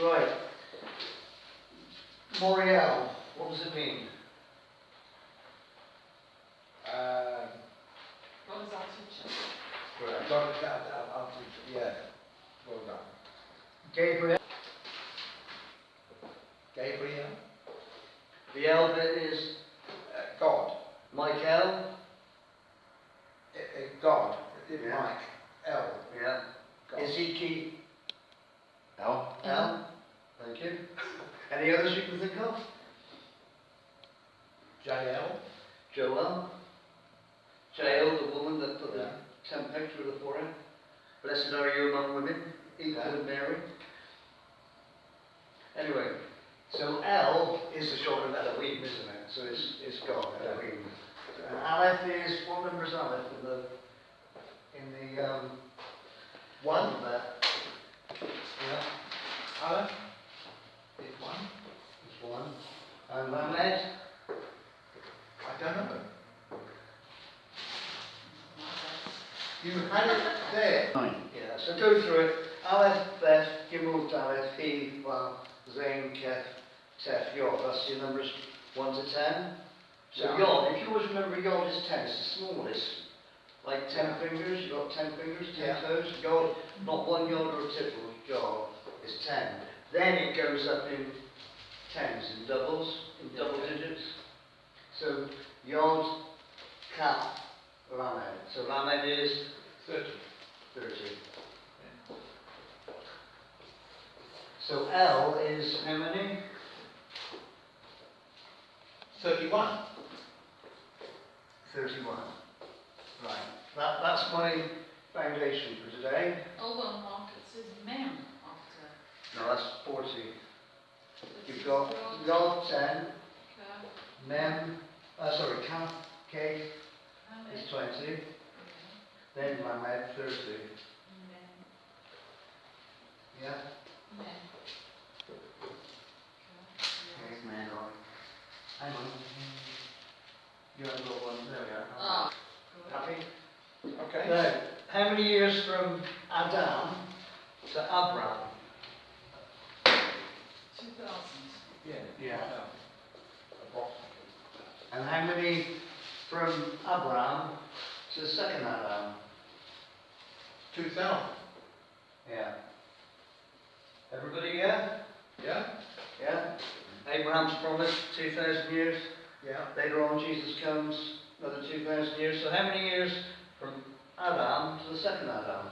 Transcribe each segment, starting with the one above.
Right. Moriel, what does it mean? What does our teacher? Right. I'll teach you. Yeah. Well done. Gabriel. Gabriel. The L bit is God. Michael. God. Yeah. Mike. L. Yeah. God. Ezekiel. L. L. Thank you. Any others you can think of? JL. Joel. Jael, the woman that put Yeah. the 10 picture of the forehead. Blessed are you among women, equal Yeah. with Mary. Anyway, so L is the short of Elohim, isn't it? So it's God, Elohim. And Aleph is, what number is Aleph in the One. of that? Yeah, Aleph. It's one. it's one. And Lamed, I don't know. You had it there. yeah, so go through it. Aleph, Bet, Gimel, Dalet, He, Vav, Zain, Kef, Tef, Yod. That's your numbers 1 to 10. So Yeah. Yod, if you always remember Yod is 10, it's the smallest. Like 10 fingers, you've got 10 fingers, 10 Yeah. toes. Yod, not one Yod or a tipple, Yod is 10. Then it goes up in tens, in doubles, in double digits. So Yod, Kaf, Lamed. So Lamed is 30. 30. So L is how many? 31. 31. Right. That's my foundation for today. Hold on, Mark, it says mem after. No, that's 40. You've got Yod 10, Mem, Kaf, K is 20, then Lamed 30. Yeah? Okay, man, on. Hang on. You haven't got one. There we are. Ah, Happy? Okay. Now, how many years from Adam to Abraham? 2000. Yeah. Yeah. Approximately. And how many from Abraham to the second Adam? 2000. Yeah. Everybody, yeah? Yeah. Yeah? Abraham's promised 2,000 years. Yeah. Later on, Jesus comes, another 2,000 years. So how many years from Adam to the second Adam?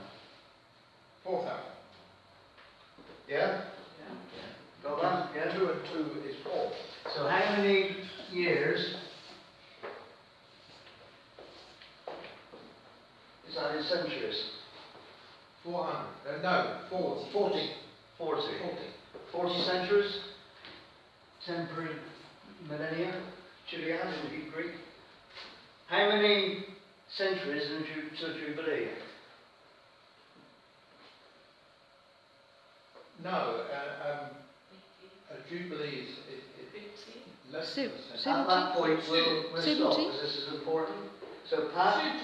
4,000. Yeah? Got that? Yeah? 2 and 2 is 4. So how many years is that in centuries? 400. No, 40. 40. 40. 40. 40 centuries? 10 per millennia? Julian in Greek. How many centuries into Jubilee? No, a jubilee is less than a century. At that point, we'll stop 70? because this is important. So Pat,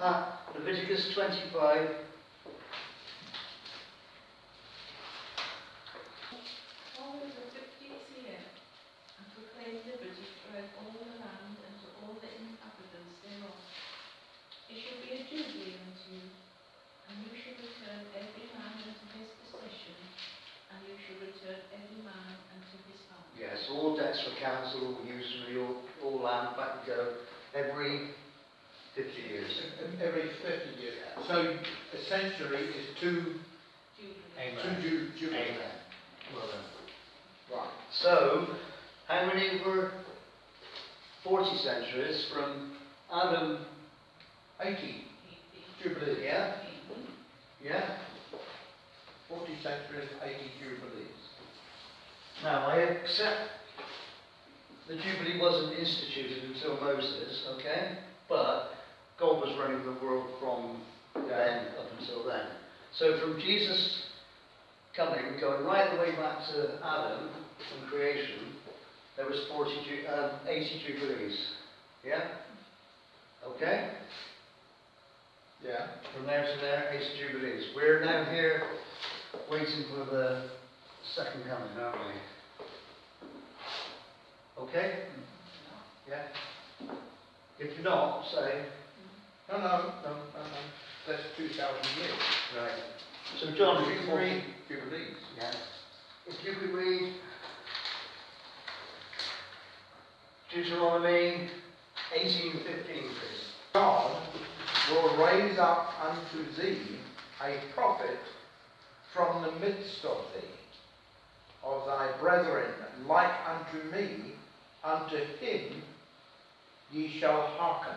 Leviticus 25. Always the 50th year, and proclaim liberty throughout all the land and to all the inhabitants thereof. It shall be a jubilee unto you, and you shall return every man unto his possession, and you shall return every man unto his home. Yes, all debts for council, usury, all land back to go every 50 years. Every 50 years. So a century is 2 Jubilee. jubilees. Amen. Well done. Right. So, how many were 40 centuries from Adam? 80 jubilees. Yeah? Yeah? 40 centuries, 80 jubilees. Now, I accept the Jubilee wasn't instituted until Moses, okay? But God was running the world from then up until then. So from Jesus coming, going right the way back to Adam and creation, there was 80 Jubilees. Yeah? Okay? Yeah. From there to there, 80 Jubilees. We're now here waiting for the second coming, aren't we? Okay? Yeah? If you're not, say, No. That's 2,000 years. right. So John, if you could read, Jubilees. yeah. If you could read Deuteronomy 18:15, please. God will raise up unto thee a prophet from the midst of thee, of thy brethren, like unto me, unto him ye shall hearken,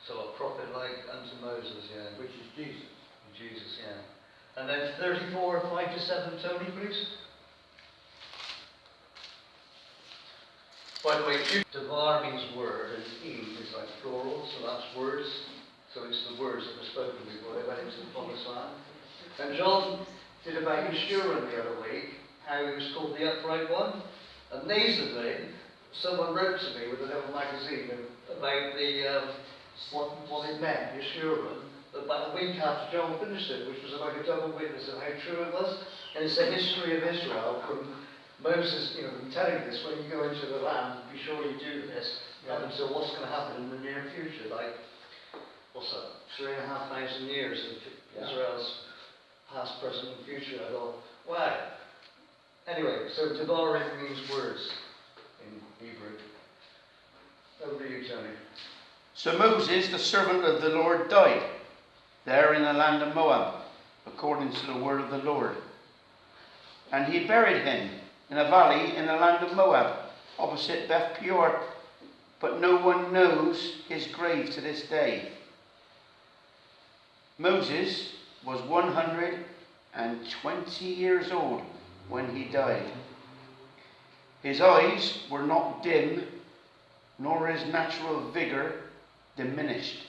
So a prophet like unto Moses, yeah. which is Jesus. Jesus, yeah. And then 34, 5-7, Tony, please. By the way, Devar means word, and im is like plural, so that's words. So it's the words that were spoken before they went into the promised land. And John did about Yeshua the other week, how he was called the upright one. Amazingly, someone wrote to me with a little magazine about the what it meant, Yeshua, about a week after John finished it, which was like a double witness of how true it was. And it's the history of Israel from Moses, them telling this, when you go into the land, be sure you do this, up until what's going to happen in the near future, like, what's that, 3,500 years of Israel's past, present and future. I thought, wow. Anyway, so Devar means words in Hebrew. Over to you, Tony. So Moses, the servant of the Lord, died there in the land of Moab, according to the word of the Lord. And he buried him in a valley in the land of Moab, opposite Beth Peor, but no one knows his grave to this day. Moses was 120 years old when he died. His eyes were not dim, nor his natural vigour diminished.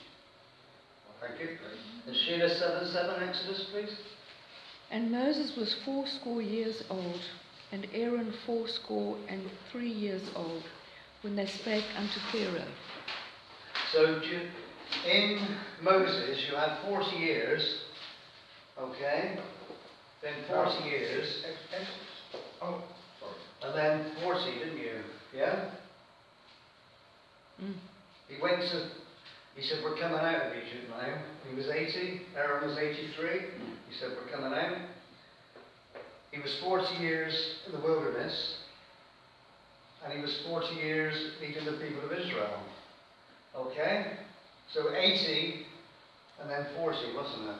Thank you. And Sheila 7:7, Exodus, please. And Moses was 80 years old, and Aaron 83 years old, when they spake unto Pharaoh. So in Moses you had 40 years, okay? Then 40 years, Oh, sorry. and then 40, didn't you? Yeah? He said, we're coming out of Egypt now. He was 80, Aaron was 83. He said, we're coming out. He was 40 years in the wilderness, and he was 40 years leading the people of Israel. Okay? So 80, and then 40, wasn't it?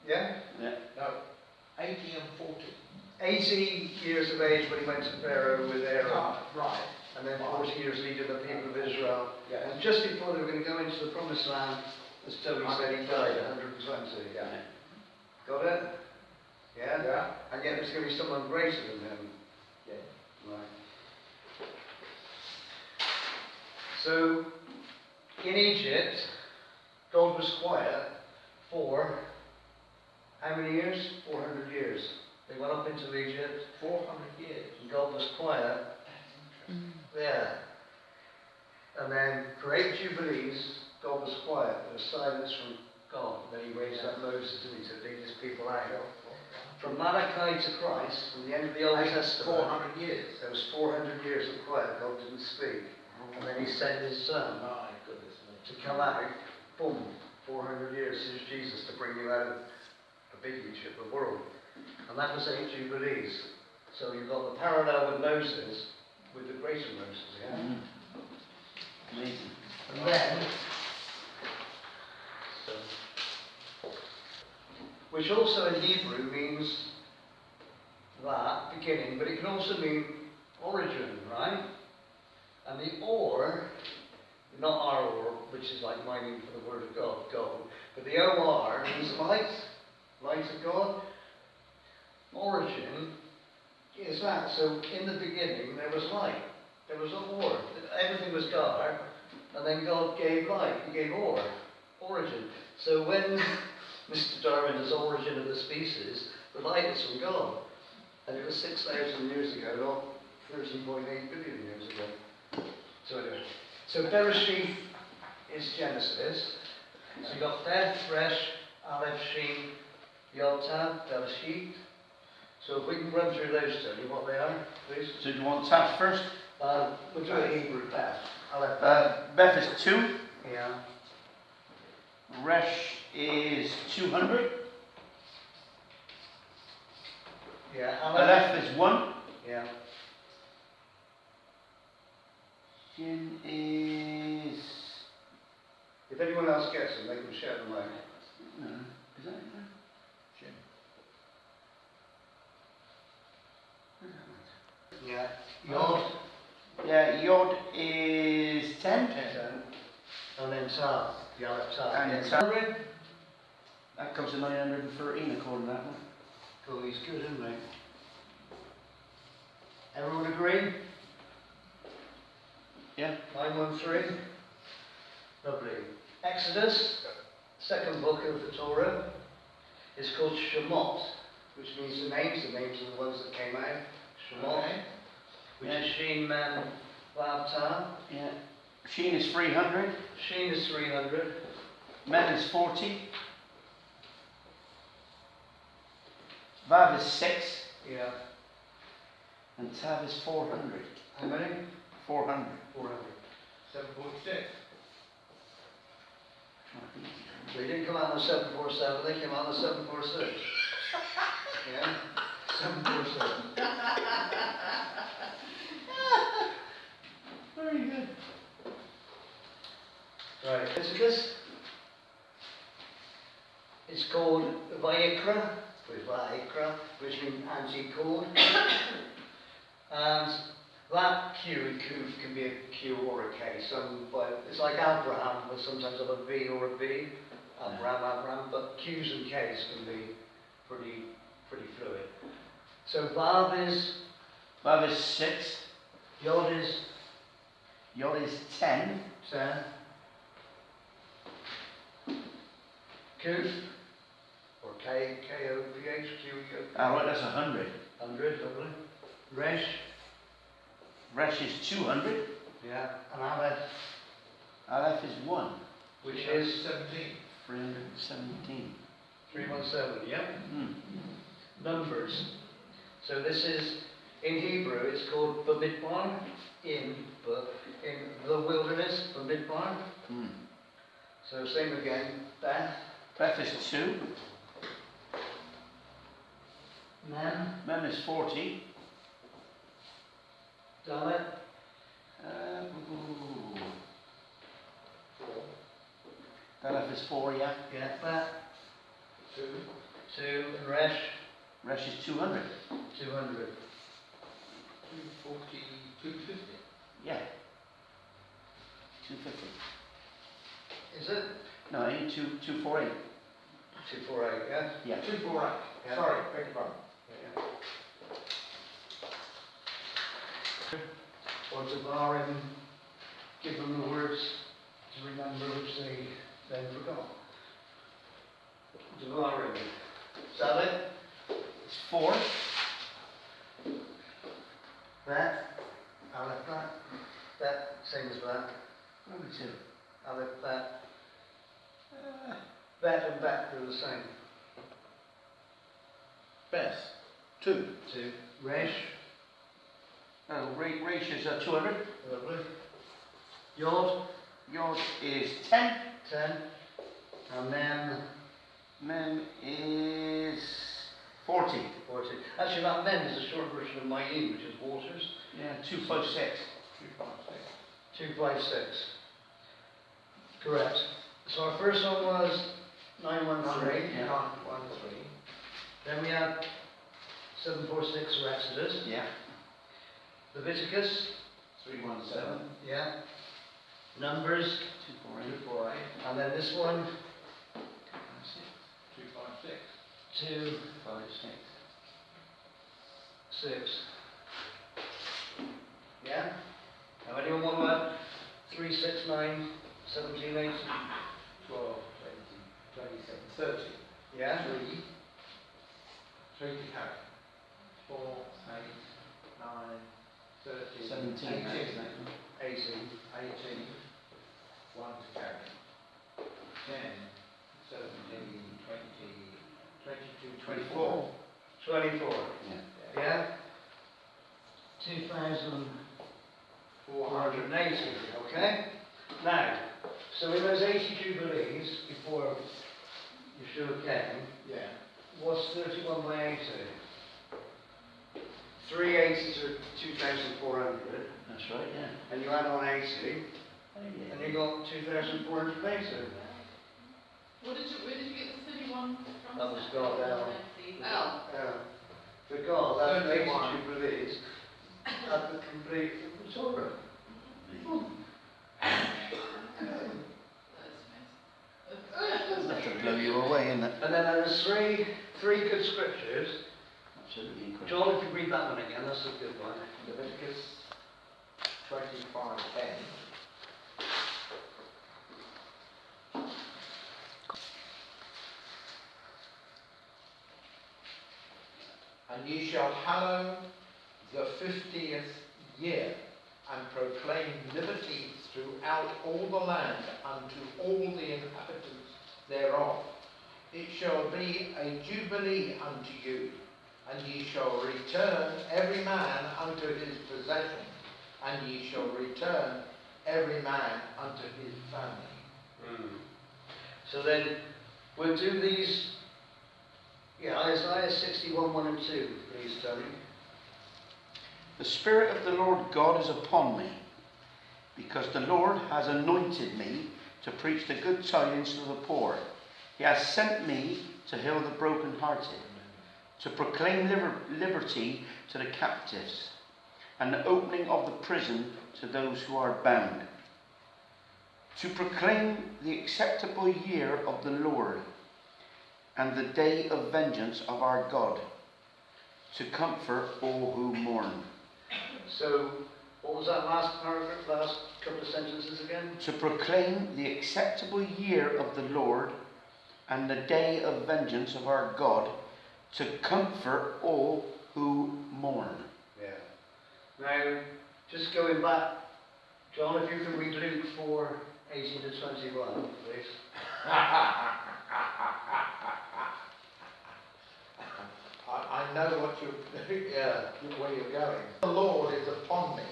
Yeah? Yeah. No, 80 and 40. 80 years of age when he went to Pharaoh with Aaron. Right. And then 40 years leading the people of Israel. Yeah. And just before they were going to go into the promised land, as Tony said, he died at 120. Yeah. Got it? Yeah? Yeah. And yet there's going to be someone greater than him. Yeah. Right. So, in Egypt, God was quiet for how many years? 400 years. They went up into Egypt. 400 years. And God was quiet. Yeah. And then for 8 Jubilees, God was quiet. There was silence from God. Then he raised up Moses and he said, lead his people out. From Malachi to Christ, from the end of the Old Testament, 400 years. there was 400 years of quiet. God didn't speak. And then he sent his son My goodness me. to come out. Boom. 400 years. Here's Jesus to bring you out of the big Egypt, the world. And that was 8 Jubilees. So you've got the parallel with Moses, with the greater Moses, yeah? Amazing. And then, which also in Hebrew means that, beginning, but it can also mean origin, right? And the or, not our or, which is like mining for the word of God, gold, but the O-R means light, light of God. Origin is that. So in the beginning there was light. There was a or. Everything was dark. And then God gave light. He gave or. Origin. So when Mr. Darwin does origin of the species, the light is from God. And it was 6,000 years ago, not 13.8 billion years ago. So anyway. So Bereshith is Genesis. So you've got Beth, Resh, Aleph, Shin, Yod Tab, Bereshit. So if we can run through those, Tony, what they are, please. So do you want tab first? We'll do it Hebrew, Beth. I'll let Beth is 2. Yeah. Resh is 200. Yeah. Aleph is 1. Yeah. Shin is... If anyone else gets them, they can share them out. No. Is that it? Shin. Yeah. Yod. Yeah, Yod is 10. 10. And then Tab. The Aleph Tab. And Yeah. Tab. That comes to 913 according to that one. Cool, he's good, isn't he? Everyone agree? Yeah. 913. Lovely. Exodus, second book of the Torah, is called Shemot, which means the names of the ones that came out. Shemot, Okay. which is Shin, Mem, Vav, Tav. Yeah. Shin is 300. Shin is 300. Mem is 40. Vav is 6. Yeah. And Tav is 400. How many? 400. 400. 7.6. So he didn't come out on the 747, they came out on the 746. Yeah? 747. Very good. Right, Leviticus. It's called Vayikra, which means anti-cord. And that Q can be a Q or a K. But it's like Abraham, but sometimes have a V or a B. Abraham, but Q's and K's can be pretty fluid. So Vav is 6. Yod is Yod is 10. 10. Kuf, or K-O-P-H, Q-U. Ah, right, that's 100. 100, lovely. Resh, Resh is 200. yeah. And Aleph, Aleph is 1. which is 17. 317. 317, yeah. Hmm. Numbers. So this is, in Hebrew, it's called Bamidbar, in the wilderness, Bamidbar. Hmm. So same again, Beth, Beth is 2. Mem, Mem is 40. Dalet, Aleph is 4, yeah. yeah, Beth, 2. 2, and Resh, Resh is 200. 200. 240. 250. Yeah. 250. Is it? No, I need 248. 248, yeah? Yeah. 248. Yeah. Sorry, beg your pardon. Or to bar him, give them the words to remember which they then forgot. Devarim. Is that it? It's 4. That. Aleph that. That, same as that. Only 2. Aleph that. That and that are the same. Beth. 2. 2. Resh. Oh, Resh is 200. Lovely. Yod. Yod is 10. 10. And then Mem is 40. 40. Actually, that mem is a short version of Mayim, which is waters. Yeah, 256. 256. Correct. So our first one was 913. Yeah. 913. Then we had 746 for Exodus. Yeah. Leviticus. 317. Yeah. Numbers. 248. 248. And then this one. 256. 256. 6. Yeah? Now anyone want to add 3, 6, 9, 17, 18? 12, 20, 27, 30. Yeah? 3 to carry. 4, 8, 9, 13, 17. 18, 18. 18, 1 to carry. 10, 17, 20, 24. 24. Yeah. Yeah? 2,480, okay? Now, so in those 80 jubilees before Yeshua came, Yeah. what's 31 by 80? 3 80s are 2,400, That's right, yeah. and you add on 80, and you got 2,480. Where did you get the 31 from? That was God down. Oh. For God, that 80 31. jubilees had the complete Torah. Enough to blow you away, isn't it? And then there's three good scriptures. Absolutely incredible. John, if you read that one again, that's a good one. Leviticus 25:10. And ye shall hallow the 50th year, and proclaim liberty throughout all the land unto all the inhabitants thereof. It shall be a jubilee unto you, and ye shall return every man unto his possession, and ye shall return every man unto his family. So then, we'll do these. Yeah, Isaiah 61, 1 and 2, please, Tony. The Spirit of the Lord God is upon me, because the Lord has anointed me to preach the good tidings to the poor. He has sent me to heal the brokenhearted, to proclaim liberty to the captives, and the opening of the prison to those who are bound, to proclaim the acceptable year of the Lord, and the day of vengeance of our God, to comfort all who mourn. So, what was that last paragraph, last couple of sentences again? To proclaim the acceptable year of the Lord, and the day of vengeance of our God, to comfort all who mourn. Yeah. Now, just going back, John, if you can read Luke 4, 18 to 21, please. I know what where you're going. The Lord is upon me,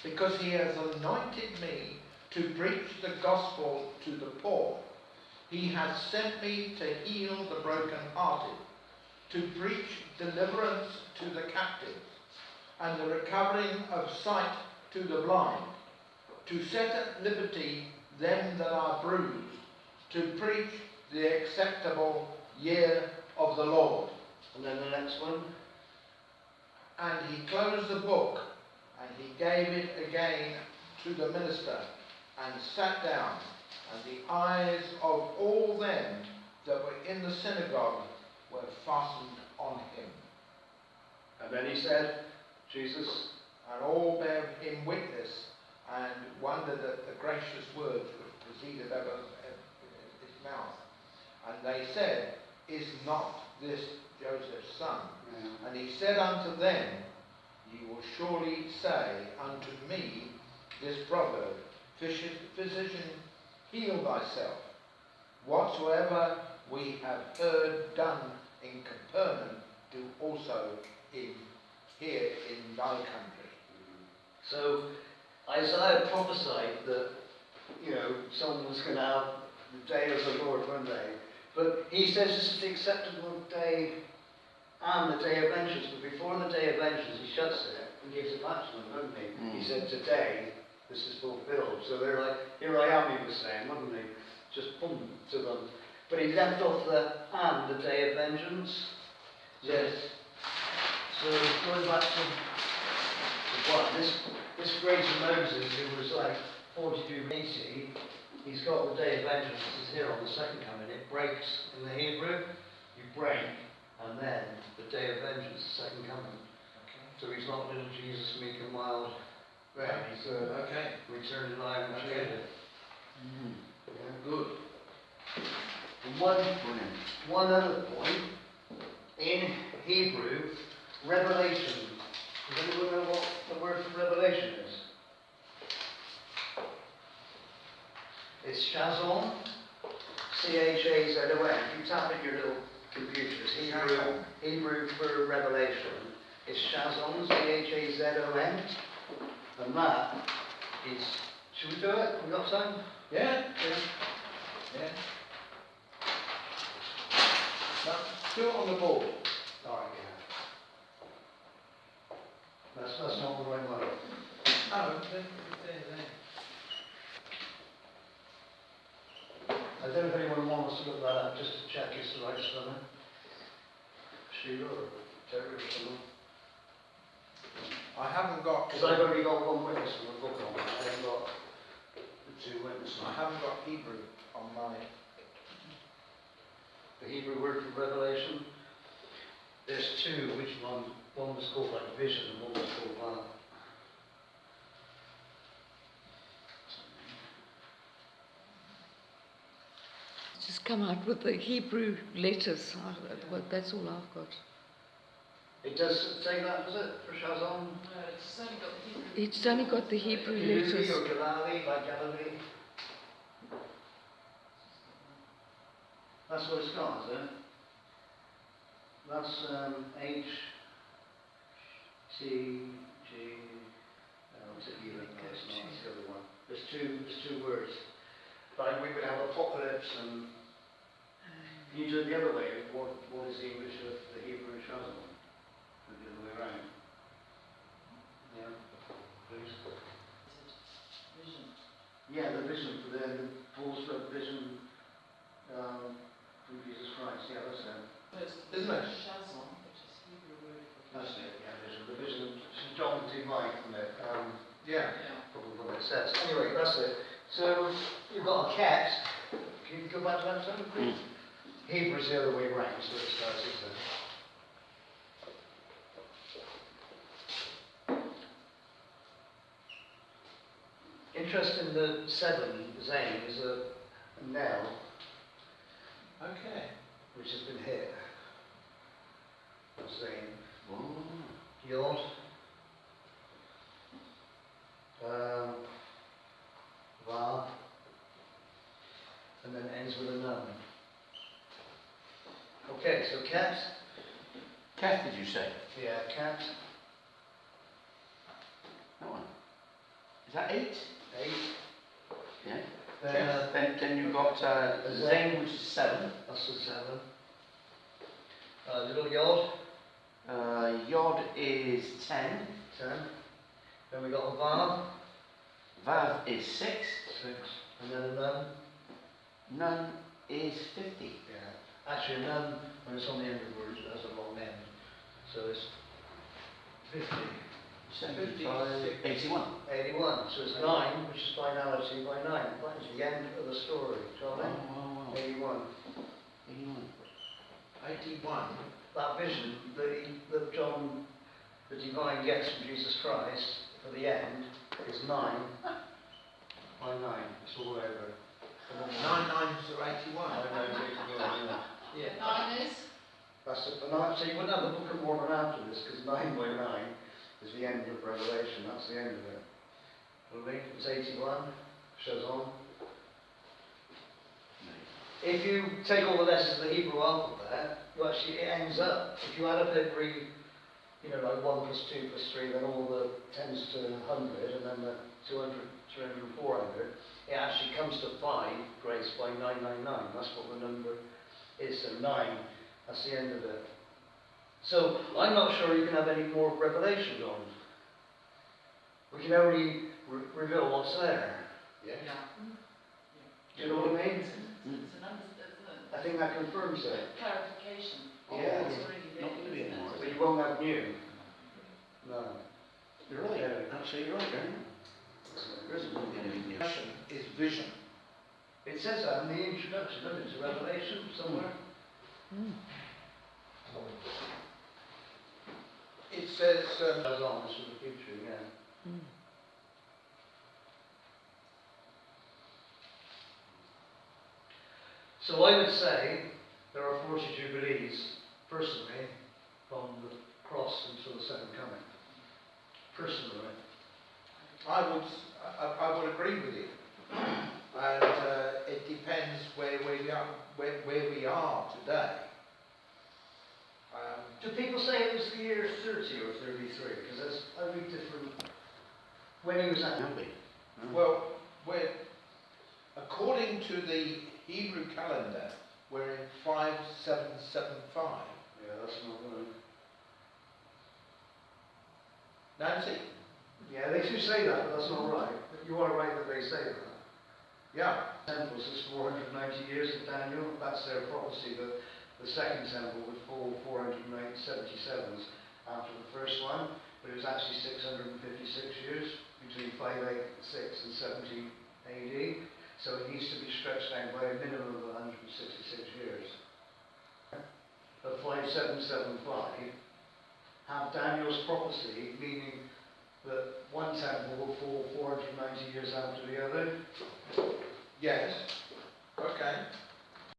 because he has anointed me to preach the gospel to the poor. He has sent me to heal the brokenhearted, to preach deliverance to the captives, and the recovering of sight to the blind, to set at liberty them that are bruised, to preach the acceptable year of the Lord. And then the next one. And he closed the book, and he gave it again to the minister, and sat down, and the eyes of all them that were in the synagogue were fastened on him. And then he said, Jesus. And all bare him witness, and wondered at the gracious words which proceeded out of his mouth. And they said, Is not this Joseph's son? Yeah. And he said unto them, Ye will surely say unto me this proverb, Physician, heal thyself. Whatsoever we have heard done in Capernaum, do also here in thy country. So, Isaiah prophesied that, someone was going to have the day of the Lord one day. But he says this is the acceptable day and the day of vengeance. But before the day of vengeance, he shuts it and gives it back to them, doesn't he? He said, today, this is fulfilled. So they're like, here I am, he was saying, wouldn't he? Just boom to them. But he left off the day of vengeance. Yes. So going back to what? This greater Moses, who was like 42, 80, he's got the day of vengeance. This is here on the second coming. It breaks in the Hebrew. You break, and then the day of vengeance, the second coming. Okay. So he's not little Jesus, meek and mild. Right. He's Okay. returning live and Okay. treated. Yeah, good. And one other point, in Hebrew, revelation. Does anyone know what the word for revelation is? It's Chazon, C-H-A-Z-O-N. If you tap in your little computers. Hebrew for revelation is Shazon, Chazon, and that is. Should we do it? We got time? Yeah. Now, do it on the board. Alright, yeah. That's not the right one. No, I don't know if anyone wants to look that up just to check it's the right spelling. Sheila or Terry or someone. I haven't got. Because I've only got one witness on the book on it. I haven't got the two witnesses. I haven't got Hebrew on my. The Hebrew word for revelation. There's two. Which one? One was called like vision and one was called Just come out with the Hebrew letters. Well, that's all I've got. It does say that, does it, for Shazon? No, it's only got the Hebrew. It's only got the Hebrew Galilee letters. or Galilee, like Galilee? That's what it's got, is it? That's H T G L T E. No, it's not. It's the other one. There's two words. Like we would have apocalypse and you do it the other way. What is the English of the Hebrew and Shazon? The other way around. Yeah, please. Vision. Yeah, the vision for the Paul's vision from Jesus Christ. Yeah, that's it. No, it's Isn't it? Shazon, which is Hebrew word for That's vision. it. Yeah, vision. The vision. John divine from it. Yeah. Yeah. Probably what it says. Anyway, that's it. So you've got a cat. Can you go back to that one, please? Hebrew's the other way around, so it starts, isn't it? Interesting that 7, Zayn, is a noun Okay. which has been hit. Zayn. Oh. Yod. Va. And then ends with a nun. Okay, so cat. Kath, did you say? Yeah, cat. That one. Is that 8? 8. Yeah. Then Then you've got Zayn, which is 7. that's the 7. Little Yod. Yod is 10. 10. Then we got a Vav. Vav is 6. 6. And then a nun. Nun is 50. Yeah. Actually, a nun, when it's on the end of the word, it has a long end. So it's 50. 75. 81. 81. So it's 9, which is finality by 9. That is the end of the story. Charlie? Wow. 81. 81. 81. That vision that John, the divine, gets from Jesus Christ for the end is 9 by 9. It's all over. 9 nines are 81. 9 9 is 81, yeah. The 9 is? That's it. But 9, so you wouldn't have the Book of Mormon after this, because 9 by 9 is the end of Revelation. That's the end of it. Really? It's 81. Shazon. If you take all the letters of the Hebrew alphabet, you actually, it ends up, if you add up every, like 1 plus 2 plus 3, then all the tends to 100, and then the 200, 300, and 400, it actually comes to 5, grace by 999. That's what the number is. So 9, that's the end of it. So I'm not sure you can have any more revelations on. We can only reveal what's there. Yeah. Do you know what I mean? It's an I think that confirms it. clarification. Yeah. What's already there, Not going to be isn't anymore. it? But you won't have new. No. You're right. Yeah. Actually, you're right, Aaron. There isn't going to be anything new. Revelation is vision. It says that in the introduction, doesn't it, to Revelation somewhere? It says, Goes on, this is the future, yeah. So I would say there are 40 Jubilees, personally, from the cross until the second coming. Personally. I would agree with you. And it depends where we are today. Do people say it was the year 30 or 33? Because there's only different. When he was at. Can be. Well, according to the Hebrew calendar, we're in 5775. Yeah, that's not right. Nancy? Yeah, they do say that, but that's not right. But you are right that they say that. Yeah. Temples is 490 years of Daniel. That's their prophecy that the second temple would fall 477 after the first one, but it was actually 656 years between 586 and 70 AD. So it needs to be stretched out by a minimum of 166 years. But 5775 have Daniel's prophecy, meaning that one temple will fall 490 years after the other. Yes. Okay.